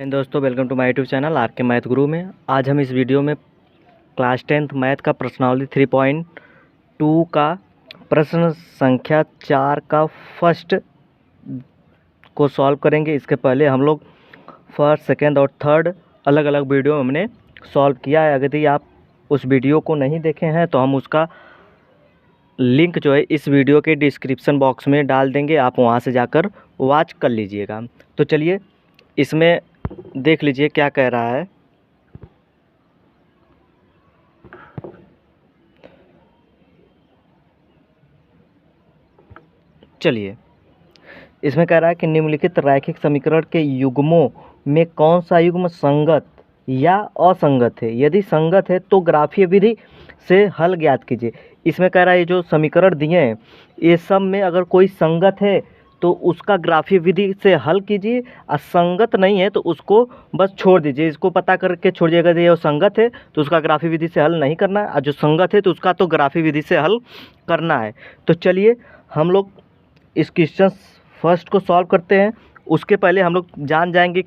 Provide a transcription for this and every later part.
दोस्तों, welcome to my YouTube channel R K math Guru में। आज हम इस वीडियो में क्लास 10th मैथ का प्रश्नावली 3.2 का प्रश्न संख्या 4 का फर्स्ट को सॉल्व करेंगे। इसके पहले हम लोग फर्स्ट, सेकेंड और थर्ड अलग अलग वीडियो हमने सॉल्व किया है। अगर आप उस वीडियो को नहीं देखे हैं तो हम उसका लिंक जो है इस वीडियो के डिस्क्रिप्शन बॉक्स में डाल देंगे, आप वहां से जाकर वॉच कर लीजिएगा। तो चलिए इसमें देख लीजिए क्या कह रहा है। चलिए इसमें कह रहा है कि निम्नलिखित रैखिक समीकरण के युग्मों में कौन सा युग्म संगत या असंगत है। यदि संगत है तो ग्राफीय विधि से हल ज्ञात कीजिए। इसमें कह रहा है ये जो समीकरण दिए हैं ये सब में अगर कोई संगत है तो उसका ग्राफीय विधि से हल कीजिए, और संगत नहीं है तो उसको बस छोड़ दीजिए। इसको पता करके छोड़ दीजिएगा। यदि वो संगत है तो उसका ग्राफीय विधि से हल नहीं करना है, और जो संगत है तो उसका तो ग्राफीय विधि से हल करना है। तो चलिए हम लोग इस क्वेश्चन फर्स्ट को सॉल्व करते हैं। उसके पहले हम लोग जानेंगे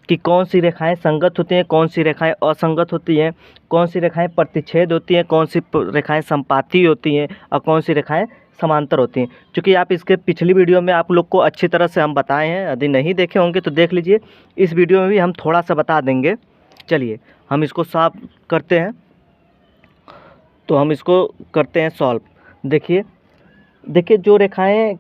कि कौन सी रेखाएं संगत होती हैं, कौन सी रेखाएं असंगत होती हैं, कौन सी रेखाएं प्रतिच्छेद होती हैं, कौन सी रेखाएं संपाती होती हैं और कौन सी रेखाएं समांतर होती हैं। क्योंकि आप इसके पिछली वीडियो में आप लोग को अच्छी तरह से हम बताए हैं, यदि नहीं देखे होंगे तो देख लीजिए। इस वीडियो में भी हम थोड़ा सा बता देंगे। चलिए हम इसको सॉल्व करते हैं। तो हम इसको करते हैं सॉल्व। देखिए जो रेखाएं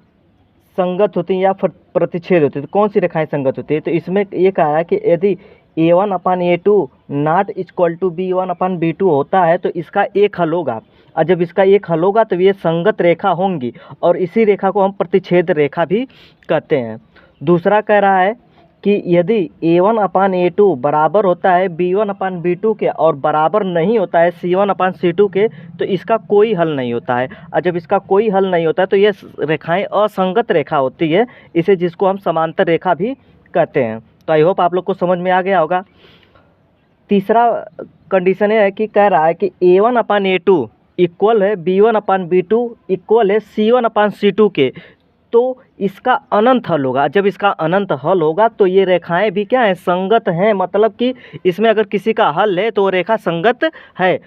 संगत होती हैं या प्रतिच्छेद होती है तो कौन सी रेखाएं संगत होती है। तो इसमें ये कहा है कि यदि a1/a2 not equal to b1/b2 होता है तो इसका एक हल होगा, और जब इसका एक हल होगा तो ये संगत रेखा होंगी, और इसी रेखा को हम प्रतिच्छेद रेखा भी कहते हैं। दूसरा कह रहा है कि यदि a1/a2 बराबर होता है b1/b2 के और बराबर नहीं होता है c1/c2 के तो इसका कोई हल नहीं होता है, और जब इसका कोई हल नहीं होता है तो ये रेखाएं असंगत रेखा होती है, इसे जिसको हम समांतर रेखा भी कहते हैं। तो आई होप आप लोग को समझ में आ गया होगा। तीसरा कंडीशन ये है कि कह रहा है कि a1/a2 इक्वल है b1/b2 इक्वल है c1/c2 के, तो इसका अनंत हल होगा। जब इसका अनंत हल होगा तो ये रेखाएं भी क्या है, संगत हैं। मतलब कि इसमें अगर किसी का हल है तो वो रेखा संगत है,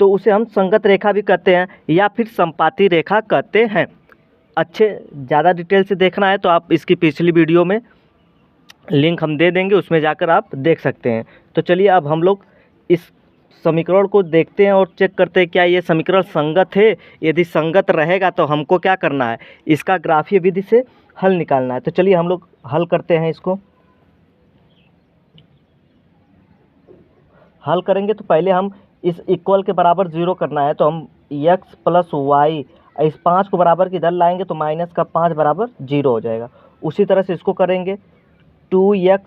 तो उसे हम संगत रेखा भी कहते हैं या फिर संपाती रेखा कहते हैं। ज़्यादा डिटेल से देखना है तो आप इसकी पिछली वीडियो में लिंक हम दे देंगे, उसमें जाकर आप देख सकते हैं। तो चलिए अब हम लोग इस समीकरण को देखते हैं और चेक करते हैं क्या ये समीकरण संगत है। यदि संगत रहेगा तो हमको क्या करना है, इसका ग्राफीय विधि से हल निकालना है। तो चलिए हम लोग हल करते हैं। इसको हल करेंगे तो पहले हम इस इक्वल के बराबर 0 करना है, तो हम x + y इस 5 को बराबर की इधर लाएंगे तो माइनस का 5 बराबर 0 हो जाएगा। उसी तरह से इसको करेंगे 2x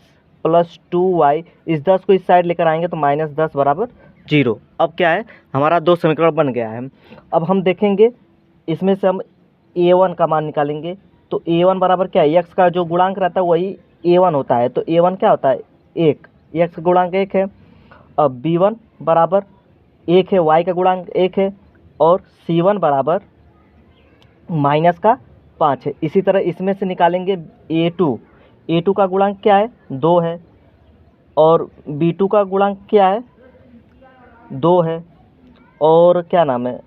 + 2y इस 10 को इस साइड लेकर आएंगे तो -10 बराबर 0। अब क्या है, हमारा दो समीकरण बन गया है। अब हम देखेंगे इसमें से हम a1 का मान निकालेंगे। तो a1 बराबर क्या है, x का जो गुणांक रहता है वही a1 होता है, तो a1 क्या होता है 1, x का गुणांक 1 है। अब b1 बराबर 1 है, y का गुणांक 1 है, और c1 बराबर -5 है। इसी तरह इसमें से निकालेंगे a2 का गुणांक क्या है 2 है, और b2 का गुणांक क्या है 2 है, और क्या नाम है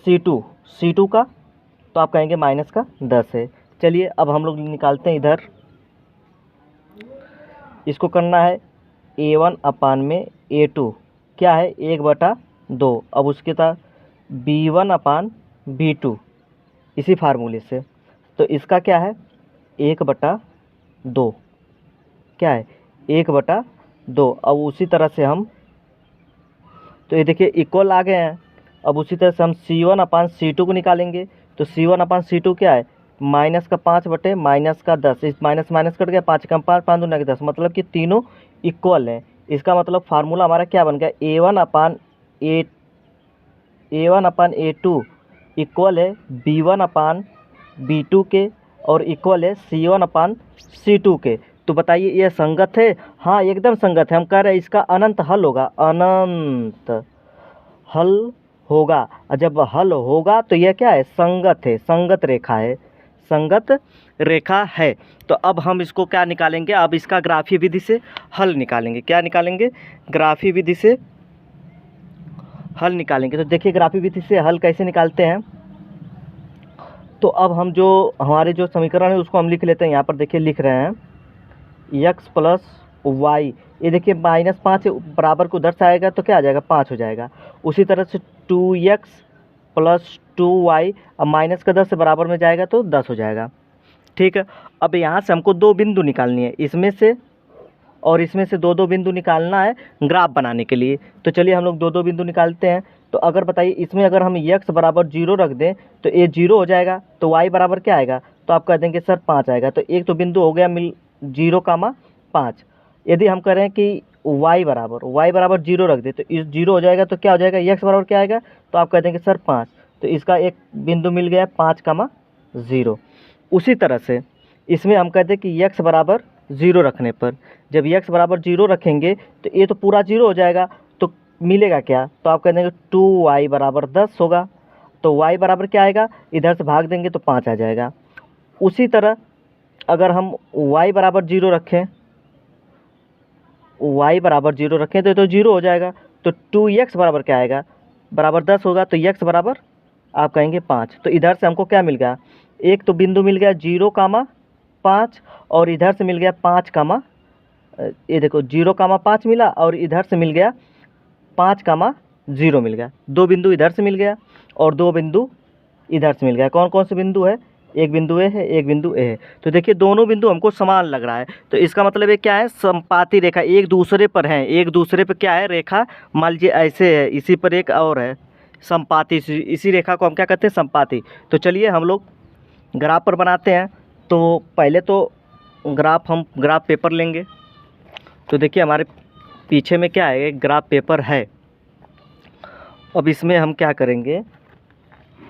C2 का तो आप कहेंगे -10 है। चलिए अब हम लोग निकालते हैं इधर। इसको करना है a1/a2 क्या है 1/2। अब उसके था b1/b2 इसी फार्मूले से, तो इसका क्या है 1/2, क्या है 1/2। अब उसी तरह से हम, तो ये देखिए इक्वल आ गए हैं। अब उसी तरह से हम c1/c2 को निकालेंगे। तो c1/c2 क्या है -5/-10। इस माइनस माइनस कट गया, 5 कम 5 5 दूना 10, मतलब कि तीनों इक्वल हैं। इसका मतलब फार्मूला हमारा क्या बन गया a1/a2 इक्वल है b1/b2 के और इक्वल है c1/c2 के। तो बताइए ये संगत है? हाँ एकदम संगत है। हम कह रहे हैं इसका अनंत हल होगा, अनंत हल होगा। और जब हल होगा तो यह क्या है, संगत है, संगत रेखा है, संगत रेखा है। तो अब हम इसको क्या निकालेंगे, अब इसका ग्राफीय विधि से हल निकालेंगे। क्या निकालेंगे, ग्राफीय विधि से हल निकालेंगे। तो देखिए ग्राफीय विधि से हल कैसे निकालते हैं। तो अब हम जो हमारे जो समीकरण है उसको हम लिख लेते हैं। यहाँ पर देखिए लिख रहे हैं x प्लस वाई, ये देखिए -5 बराबर को उधर से आएगा तो क्या आ जाएगा, 5 हो जाएगा। उसी तरह से 2x प्लस 2y, अब माइनस का 10 से बराबर में जाएगा तो 10 हो जाएगा। ठीक है, अब यहाँ से हमको दो बिंदु निकालनी है, इसमें से और इसमें से दो बिंदु निकालना है ग्राफ बनाने के लिए। तो चलिए हम लोग दो बिंदु निकालते हैं। तो अगर बताइए इसमें अगर हम x बराबर 0 रख दें तो ये 0 हो जाएगा, तो y बराबर क्या आएगा, तो आप कह देंगे सर 5 आएगा। तो एक तो बिंदु हो गया 0,5। यदि हम करें कि y बराबर 0 रख दें तो इस 0 हो जाएगा, तो क्या हो जाएगा, x बराबर क्या आएगा, तो आप कह देंगे सर 5। तो इसका एक बिंदु मिल गया 5,0। उसी तरह से इसमें हम कहते हैं कि x बराबर 0 रखने पर, जब x बराबर 0 रखेंगे तो ये तो पूरा 0 हो जाएगा, तो मिलेगा क्या, तो आप कह देंगे 2y बराबर 10 होगा। तो y बराबर क्या आएगा, इधर से भाग देंगे तो 5 आ जाएगा। उसी तरह अगर हम y बराबर 0 रखें, तो 0 हो जाएगा। तो 2x बराबर क्या आएगा, बराबर 10 होगा, तो x बराबर आप कहेंगे 5। तो इधर से हमको क्या मिल गया, एक तो बिंदु मिल गया 0,5 और इधर से मिल गया 5, ये देखो 0,5 मिला और इधर से मिल गया 5,0 मिल गया। दो बिंदु इधर से मिल गया और दो बिंदु इधर से मिल गया। कौन कौन से बिंदु है, एक बिंदु ए है, एक बिंदु ए है। तो देखिए दोनों बिंदु हमको समान लग रहा है, तो इसका मतलब ये क्या है, संपाती रेखा एक दूसरे पर है, एक दूसरे पर क्या है रेखा, मान लीजिए ऐसे है, इसी पर एक और है संपाती, इसी रेखा को हम क्या कहते हैं, संपाती। तो चलिए हम लोग ग्राफ पर बनाते हैं। तो पहले तो हम ग्राफ पेपर लेंगे। तो देखिए हमारे पीछे में क्या है, ग्राफ पेपर है। अब इसमें हम क्या करेंगे,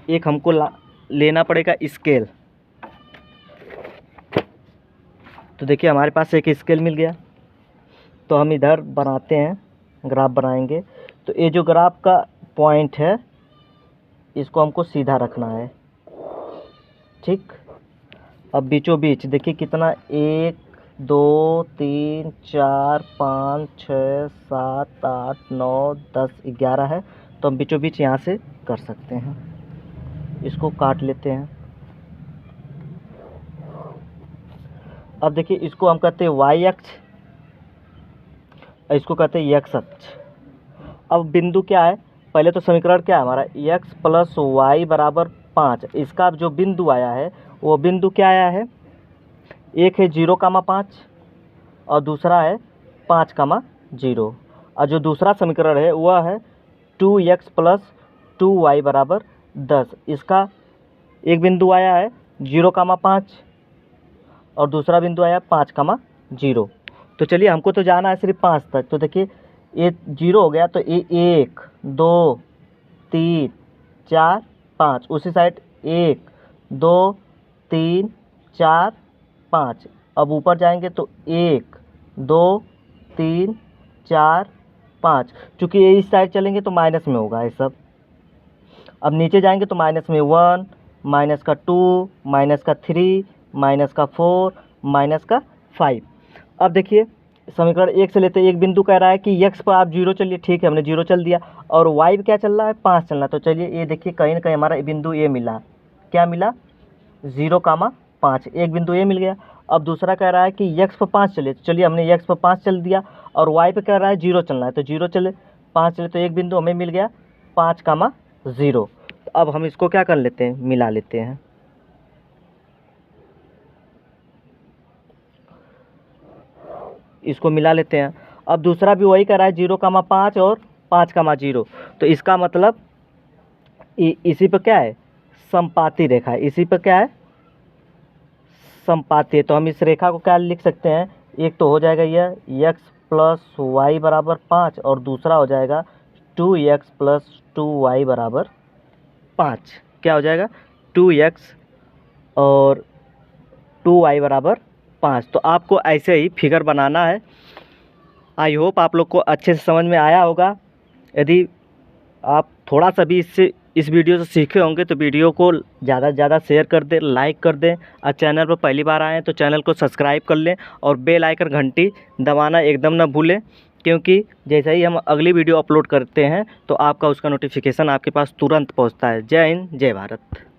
एक हमको लेना पड़ेगा स्केल। तो देखिए हमारे पास एक स्केल मिल गया, तो हम इधर बनाते हैं, ग्राफ बनाएंगे। तो ये जो ग्राफ का पॉइंट है इसको हमको सीधा रखना है, ठीक। अब बीचों बीच देखिए कितना, 1 2 3 4 5 6 7 8 9 10 11 है। तो हम बीचों बीच यहाँ से कर सकते हैं, इसको काट लेते हैं। अब देखिए इसको हम कहते हैं y अक्ष, इसको कहते हैं x अक्ष। अब बिंदु क्या है, पहले तो समीकरण क्या है हमारा, x प्लस वाई बराबर 5। इसका जो बिंदु आया है वो बिंदु क्या आया है, एक है 0,5 और दूसरा है 5,0। और जो दूसरा समीकरण है वह है 2x प्लस 2y बराबर 10। इसका एक बिंदु आया है 0,5 और दूसरा बिंदु आया 5,0। तो चलिए हमको तो जाना है सिर्फ 5 तक। तो देखिए ये 0 हो गया, तो ये 1 2 3 4 5, उसी साइड 1 2 3 4 5। अब ऊपर जाएंगे तो 1 2 3 4 5, चूँकि ये इस साइड चलेंगे तो माइनस में होगा ये सब। अब नीचे जाएंगे तो माइनस में 1 माइनस का 2 माइनस का 3 माइनस का 4 माइनस का 5। अब देखिए समीकरण 1 से लेते एक बिंदु कह रहा है कि x पर आप 0 चलिए, ठीक है हमने 0 चल दिया, और y पे क्या चल रहा है, 5 चलना। तो चलिए ये देखिए कहीं ना कहीं हमारा बिंदु ये मिला, क्या मिला, 0,5, एक बिंदु ये मिल गया। अब दूसरा कह रहा है कि x पर 5 चले, तो चलिए हमने x पर 5 चल दिया, और y पे कह रहा है 0 चलना है, तो 0 चले 5 चले, तो एक बिंदु हमें मिल गया 5,0। तो अब हम इसको क्या कर लेते हैं, मिला लेते हैं। इसको मिला लेते हैं। अब दूसरा भी वही कर रहा है 0,5 और 5,0। तो इसका मतलब इसी पर क्या है, संपाती रेखा है, इसी पर क्या है, संपाती है। तो हम इस रेखा को क्या लिख सकते हैं, एक तो हो जाएगा यह x प्लस वाई बराबर 5 और दूसरा हो जाएगा 2x प्लस 2y बराबर 5। क्या हो जाएगा, 2x और 2y बराबर 5। तो आपको ऐसे ही फिगर बनाना है। आई होप आप लोग को अच्छे से समझ में आया होगा। यदि आप थोड़ा सा भी इससे इस वीडियो से सीखे होंगे तो वीडियो को ज़्यादा से ज़्यादा शेयर कर दें, लाइक कर दें और चैनल पर पहली बार आए हैं तो चैनल को सब्सक्राइब कर लें और बेल आइकन घंटी दबाना एकदम ना भूलें, क्योंकि जैसे ही हम अगली वीडियो अपलोड करते हैं तो आपका उसका नोटिफिकेशन आपके पास तुरंत पहुंचता है। जय हिंद, जय भारत।